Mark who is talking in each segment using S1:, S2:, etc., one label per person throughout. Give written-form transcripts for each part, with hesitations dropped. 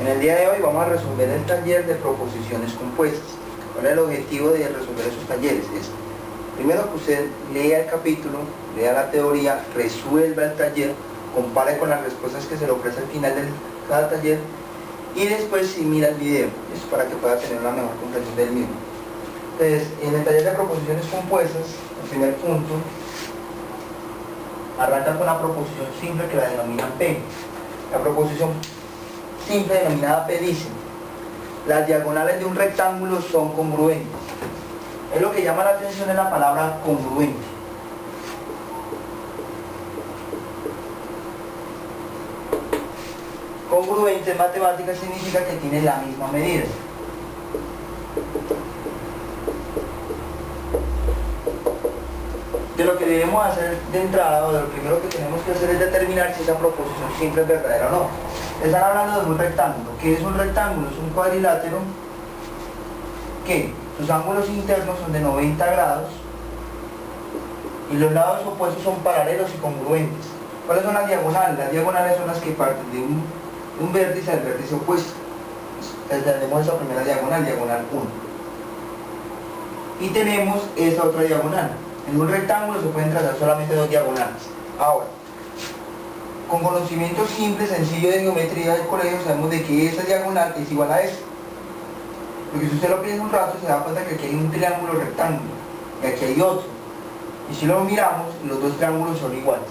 S1: el día de hoy vamos a resolver el taller de proposiciones compuestas. ¿Cuál es el objetivo de resolver esos talleres? Es, primero, que usted lea el capítulo, lea la teoría, resuelva el taller, compare con las respuestas que se le ofrece al final de cada taller y después sí mira el video, es para que pueda tener una mejor comprensión del mismo. Entonces, en el taller de proposiciones compuestas, el primer punto, arranca con la proposición simple que la denominan P. La proposición simple denominada P dice: las diagonales de un rectángulo son congruentes. Es lo que llama la atención en la palabra congruente. Congruente en matemáticas significa que tiene la misma medida. De lo que debemos hacer de entrada, o de lo primero que tenemos que hacer, es determinar si esa proposición simple es verdadera o no. Están hablando de un rectángulo. ¿Qué es un rectángulo? Es un cuadrilátero que sus ángulos internos son de 90 grados y los lados opuestos son paralelos y congruentes. ¿Cuáles son las diagonales? Las diagonales son las que parten de un vértice al vértice opuesto. Entonces tenemos esa primera diagonal, diagonal 1. Y tenemos esa otra diagonal. En un rectángulo se pueden trazar solamente dos diagonales. Ahora, con conocimiento simple, sencillo de geometría del colegio, sabemos de que esa diagonal es igual a esta. Porque si usted lo piensa un rato, se da cuenta que aquí hay un triángulo rectángulo y aquí hay otro. Y si lo miramos, los dos triángulos son iguales.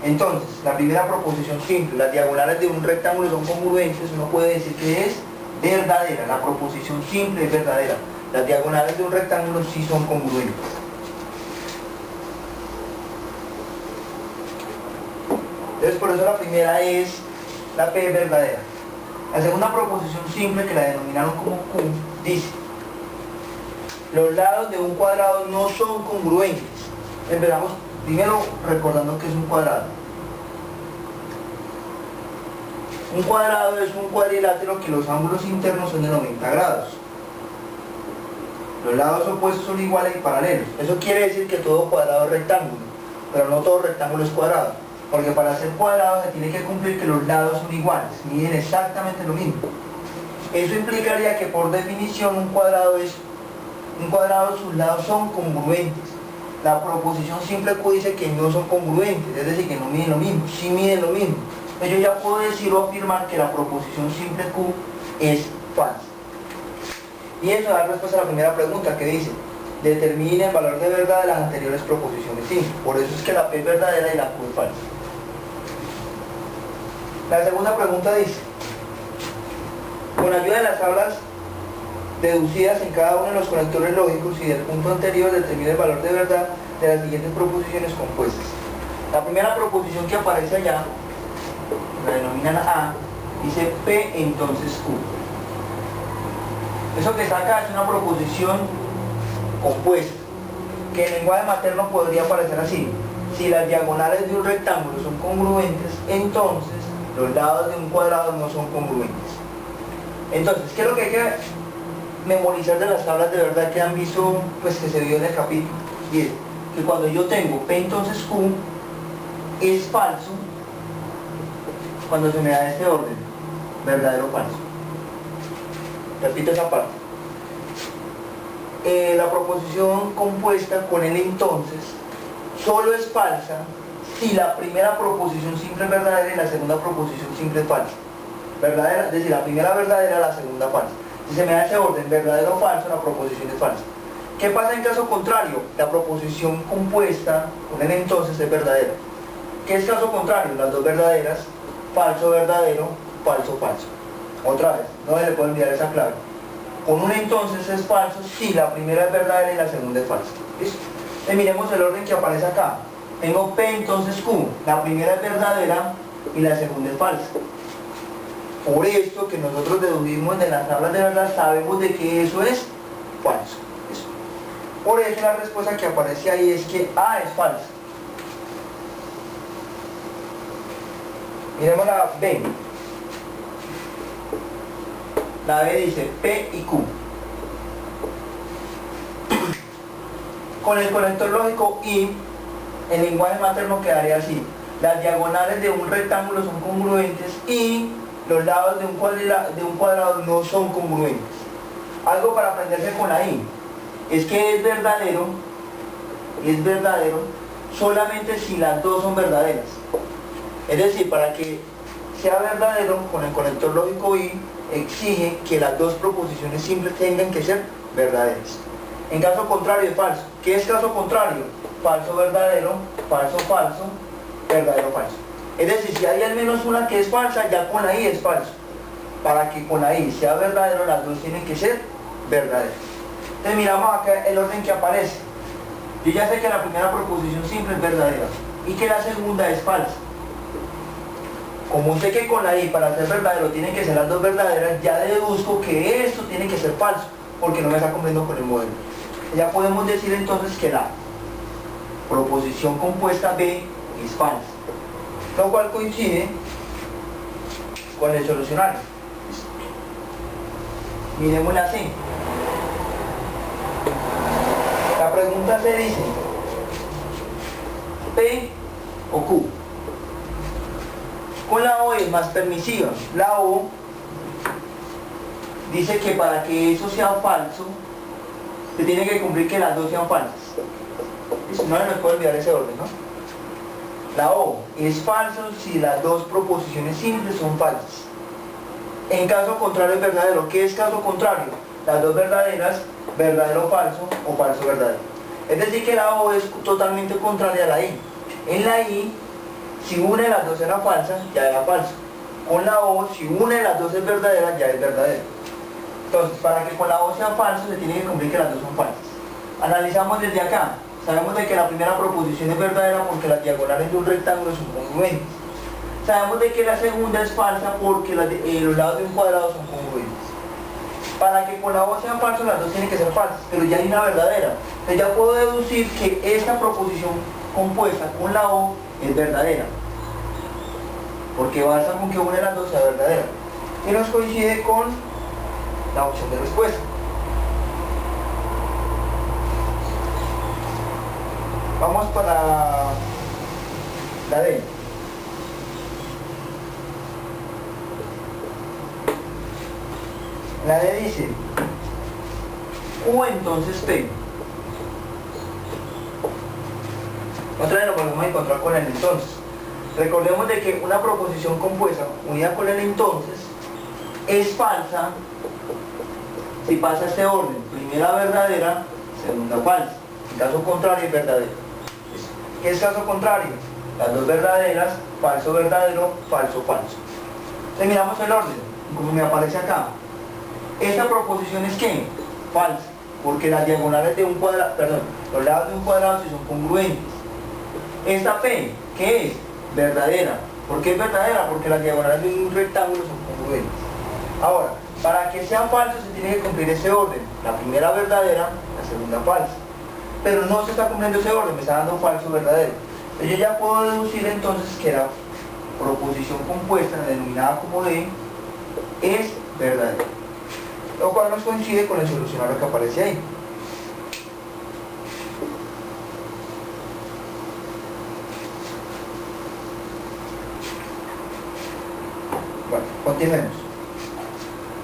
S1: Entonces, la primera proposición simple, las diagonales de un rectángulo son congruentes, uno puede decir que es verdadera. La proposición simple es verdadera. Las diagonales de un rectángulo sí son congruentes. Entonces, por eso la primera es la P verdadera. La segunda proposición simple, que la denominaron como Q, dice: los lados de un cuadrado no son congruentes. Empezamos primero recordando que es un cuadrado. Un cuadrado es un cuadrilátero que los ángulos internos son de 90 grados. Los lados opuestos son iguales y paralelos. Eso quiere decir que todo cuadrado es rectángulo, pero no todo rectángulo es cuadrado. Porque para ser cuadrado se tiene que cumplir que los lados son iguales, miden exactamente lo mismo. Eso implicaría que por definición un cuadrado, sus lados son congruentes. La proposición simple Q dice que no son congruentes, es decir, que no miden lo mismo, sí miden lo mismo. Entonces yo ya puedo decir o afirmar que la proposición simple Q es falsa. Y eso da respuesta a la primera pregunta, que dice: determine el valor de verdad de las anteriores proposiciones simples. Por eso es que la P es verdadera y la Q es falsa. La segunda pregunta dice: con ayuda de las tablas deducidas en cada uno de los conectores lógicos y del punto anterior, determina el valor de verdad de las siguientes proposiciones compuestas. La primera proposición que aparece allá, la denominan A, dice P entonces Q. Eso que está acá es una proposición compuesta, que en lenguaje materno podría aparecer así: si las diagonales de un rectángulo son congruentes, entonces los lados de un cuadrado no son congruentes. Entonces, ¿qué es lo que hay que memorizar de las tablas de verdad que han visto, pues que se vio en el capítulo? Y es que cuando yo tengo P entonces Q es falso cuando se me da este orden, verdadero o falso. Repito esa parte. La proposición compuesta con el entonces solo es falsa si la primera proposición simple es verdadera y la segunda proposición simple es falsa. Verdadera, es decir, la primera verdadera, la segunda falsa. Si se me da ese orden, verdadero o falso, la proposición es falsa. ¿Qué pasa en caso contrario? La proposición compuesta con el entonces es verdadera. ¿Qué es caso contrario? Las dos verdaderas, falso, verdadero, falso, falso. Otra vez, no se le puede olvidar esa clave. Con un entonces es falso si la primera es verdadera y la segunda es falsa. ¿Listo? Miremos el orden que aparece acá. Tengo P entonces Q, la primera es verdadera y la segunda es falsa. Por esto que nosotros dedujimos de las tablas de verdad, sabemos de que eso es falso. ¿Listo? Por eso la respuesta que aparece ahí es que A es falsa. Miremos la B. La B dice P y Q. Con el conector lógico I, el lenguaje materno quedaría así: las diagonales de un rectángulo son congruentes y los lados de un cuadrado no son congruentes. Algo para aprenderse con la I es que es verdadero solamente si las dos son verdaderas. Es decir, para que sea verdadero, con el conector lógico I exige que las dos proposiciones simples tengan que ser verdaderas. En caso contrario es falso. ¿Qué es caso contrario? Falso, verdadero, falso, falso, verdadero, falso. Es decir, si hay al menos una que es falsa, ya con la I es falso. Para que con la I sea verdadero, las dos tienen que ser verdaderas. Entonces miramos acá el orden que aparece. Yo ya sé que la primera proposición simple es verdadera y que la segunda es falsa. Como sé que con la I para ser verdadero tienen que ser las dos verdaderas, ya deduzco que esto tiene que ser falso, porque no me está cumpliendo con el modelo. Ya podemos decir entonces que la proposición compuesta B es falsa, lo cual coincide con el solucionario. Miremos la C. La pregunta se dice P o Q. Con la O es más permisiva. La O dice que para que eso sea falso se tiene que cumplir que las dos sean falsas. No nos puede olvidar ese orden, ¿no? La O es falso si las dos proposiciones simples son falsas. En caso contrario es verdadero. ¿Qué es caso contrario? Las dos verdaderas, verdadero falso o falso verdadero. Es decir que la O es totalmente contraria a la I. En la I, si una de las dos era falsa, ya era falso. Con la O, si una de las dos es verdadera, ya es verdadero. Entonces, para que con la O sea falso, se tiene que cumplir que las dos son falsas. Analizamos desde acá. Sabemos de que la primera proposición es verdadera porque las diagonales de un rectángulo son congruentes. Sabemos de que la segunda es falsa porque los lados de un cuadrado son congruentes. Para que con la O sean falsos, las dos tienen que ser falsas, pero ya hay una verdadera. Entonces ya puedo deducir que esta proposición compuesta con la O es verdadera, porque basta con que una de las dos sea verdadera. Y nos coincide con la opción de respuesta. Vamos para la D. La D dice Q entonces P. Otra vez nos volvemos a encontrar con el entonces. Recordemos de que una proposición compuesta unida con el entonces es falsa si pasa este orden: primera verdadera, segunda falsa. En caso contrario es verdadero. ¿Qué es caso contrario? Las dos verdaderas, falso verdadero, falso falso. Entonces miramos el orden, como me aparece acá. Esta proposición es ¿qué? Falsa, porque las diagonales de un cuadrado, los lados de un cuadrado sí son congruentes. Esta P, ¿qué es? Verdadera. ¿Por qué es verdadera? Porque las diagonales de un rectángulo son congruentes. Ahora, para que sean falsos se tiene que cumplir ese orden: la primera verdadera, la segunda falsa. Pero no se está cumpliendo ese orden, me está dando falso verdadero. Entonces yo ya puedo deducir entonces que la proposición compuesta, denominada como D, es verdadera, lo cual nos coincide con el solucionario que aparece ahí. Bueno, continuemos.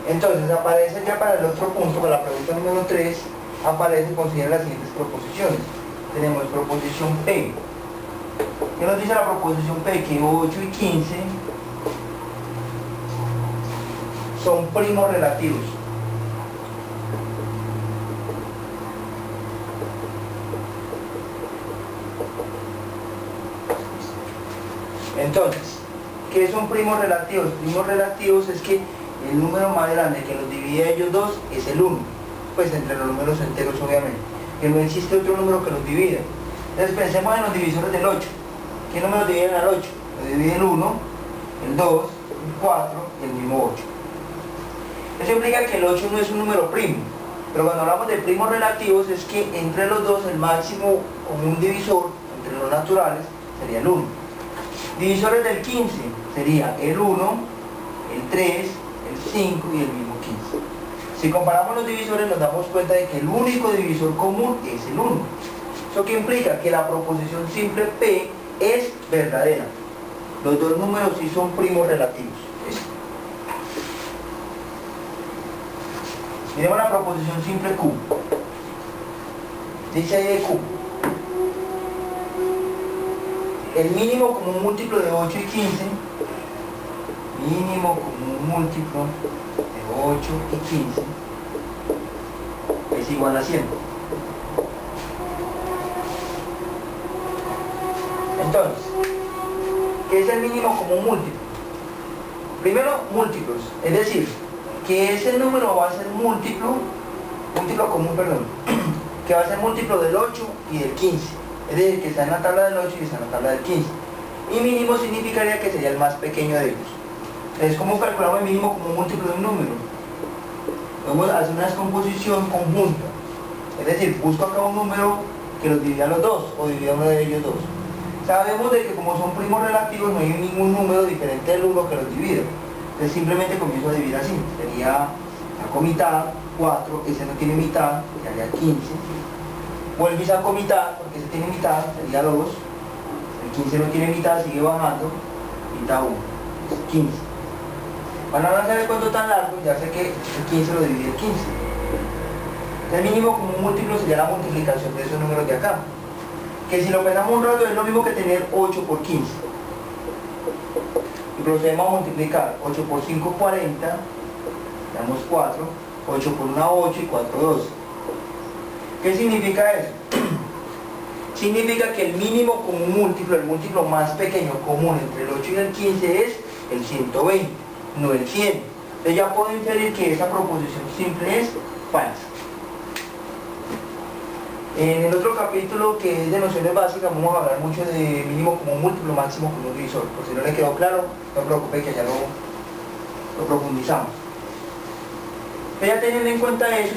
S1: Entonces aparece ya para el otro punto, para la pregunta número 3, aparece, considera las siguientes proposiciones. Tenemos proposición P. ¿Qué nos dice la proposición P? Que 8 y 15 son primos relativos. Entonces, ¿qué son primos relativos? Primos relativos es que el número más grande que los divide a ellos dos es el 1, pues entre los números enteros obviamente, que no existe otro número que los divida. Entonces pensemos en los divisores del 8. ¿Qué números dividen al 8? Lo divide el 1, el 2, el 4 y el mismo 8. Eso implica que el 8 no es un número primo, pero cuando hablamos de primos relativos es que entre los dos el máximo común divisor entre los naturales sería el 1. Divisores del 15 sería el 1, el 3, el 5 y el mismo 15. Si comparamos los divisores nos damos cuenta de que el único divisor común es el 1. Eso que implica que la proposición simple P es verdadera. Los dos números sí son primos relativos. Miremos la proposición simple Q. Dice ahí de Q. El mínimo como un múltiplo de 8 y 15, mínimo como un múltiplo de 8 y 15, es igual a 100. Entonces, ¿qué es el mínimo como un múltiplo? Primero, múltiplos, es decir, que ese número va a ser múltiplo común, perdón, que va a ser múltiplo del 8 y del 15, es decir, que está en la tabla del 8 y está en la tabla del 15. Y mínimo significaría que sería el más pequeño de ellos. Es como calculamos el mínimo como un múltiplo de un número. Podemos hacer una descomposición conjunta, es decir, busco acá un número que los divida los dos, o divida uno de ellos dos. Sabemos de que como son primos relativos no hay ningún número diferente del 1 que los divida. Entonces simplemente comienzo a dividir así. Sería saco mitad, 4, ese no tiene mitad, sería 15. Vuelvo y saco mitad, porque ese tiene mitad, sería 2. El 15 no tiene mitad, sigue bajando, mitad 1, es 15. Para no saber cuánto tan largo, ya sé que el 15 lo divide el 15. El mínimo como un múltiplo sería la multiplicación de esos números de acá. Que si lo pensamos un rato es lo mismo que tener 8 por 15. Y procedemos a multiplicar 8 por 5, 40, damos 4, 8 por 1, 8 y 4, 12. ¿Qué significa eso? Significa que el mínimo como un múltiplo, el múltiplo más pequeño común entre el 8 y el 15 es el 120, no el 100. Entonces ya puedo inferir que esa proposición simple es falsa. En el otro capítulo, que es de nociones básicas, vamos a hablar mucho de mínimo como un múltiplo, máximo como un divisor. Por si no le quedó claro, no se preocupe que ya lo profundizamos. Pero ya teniendo en cuenta eso,